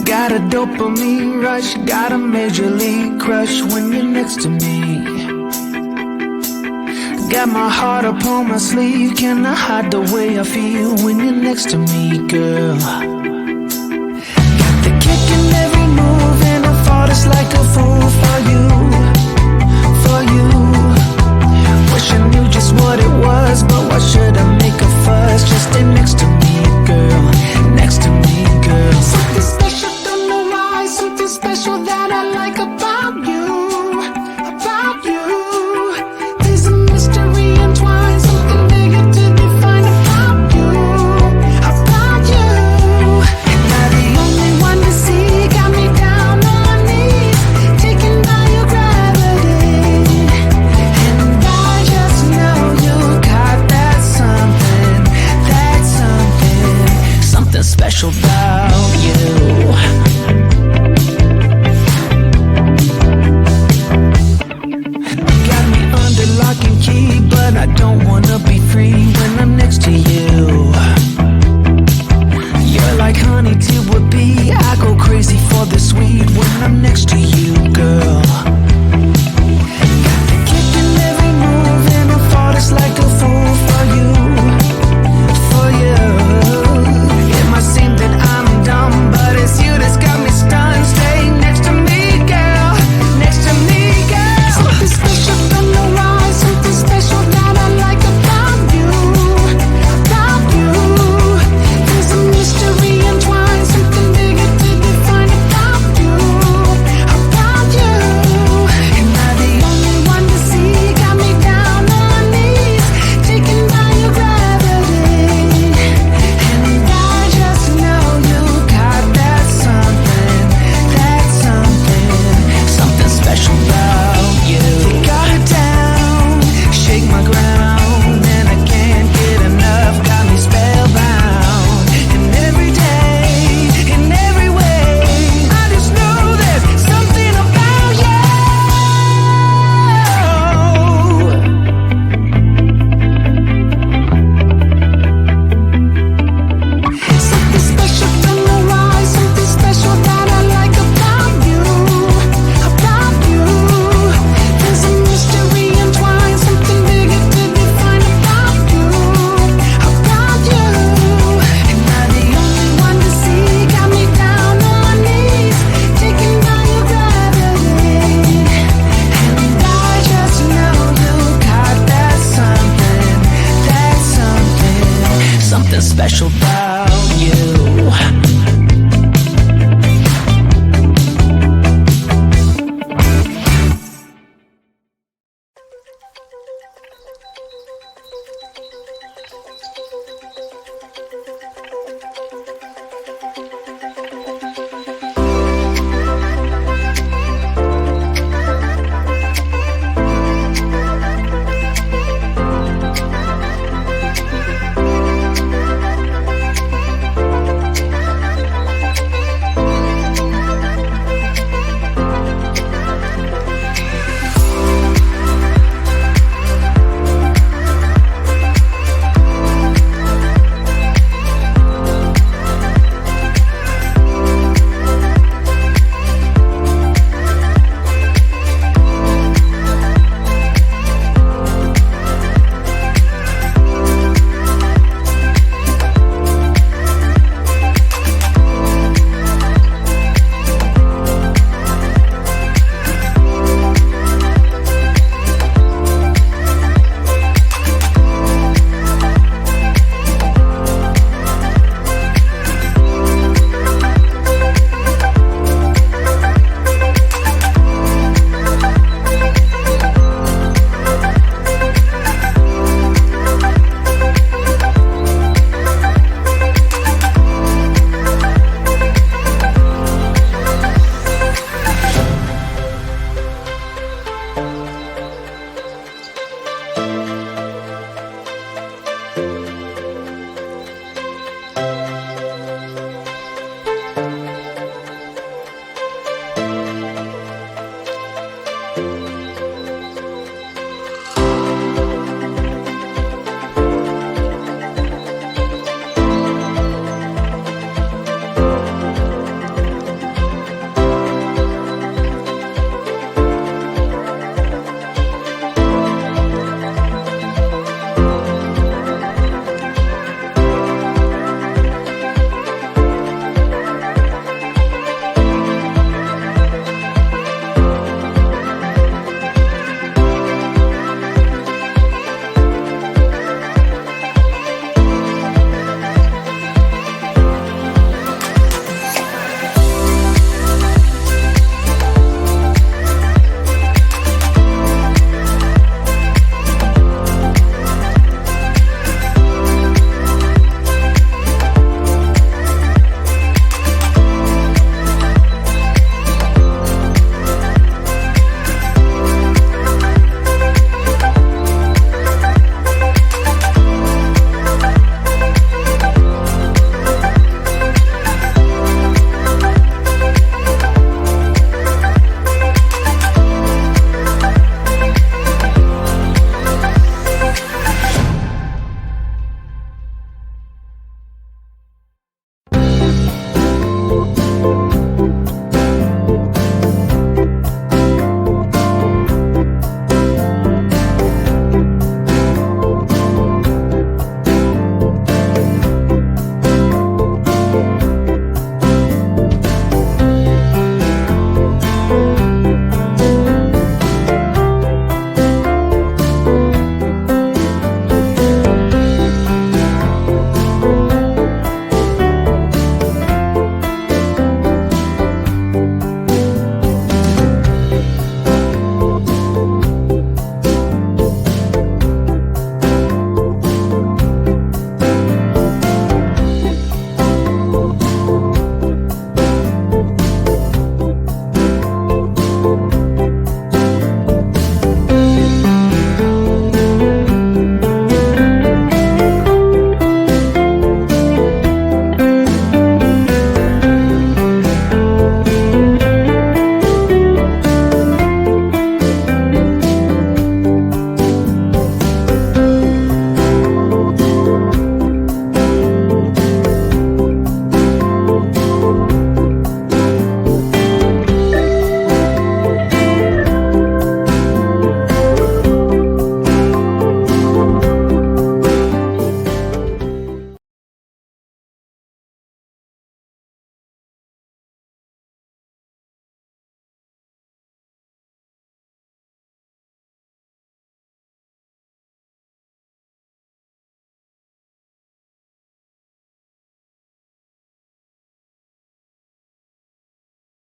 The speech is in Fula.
Got a dopamine rush, got a major league crush when you're next to me. Got my heart upon my sleeve, can I hide the way I feel when you're next to me, girl? Got the kick in every move and I fought just like a fool for you, for you. Wish I knew just what it was, but why should I make a fuss? Just stay next to me, girl, next to me, girl. Something special, don't know why, something special that I like about you, about you. There's a mystery entwined, something bigger to define about you, about you. You're the only one to see, got me down on my knees, taken by your gravity. And I just know you got that something, something special about you. Got me under lock and key, but I don't wanna be free when I'm next to you. You're like honey to a bee, I go crazy for the sweet when I'm next to you.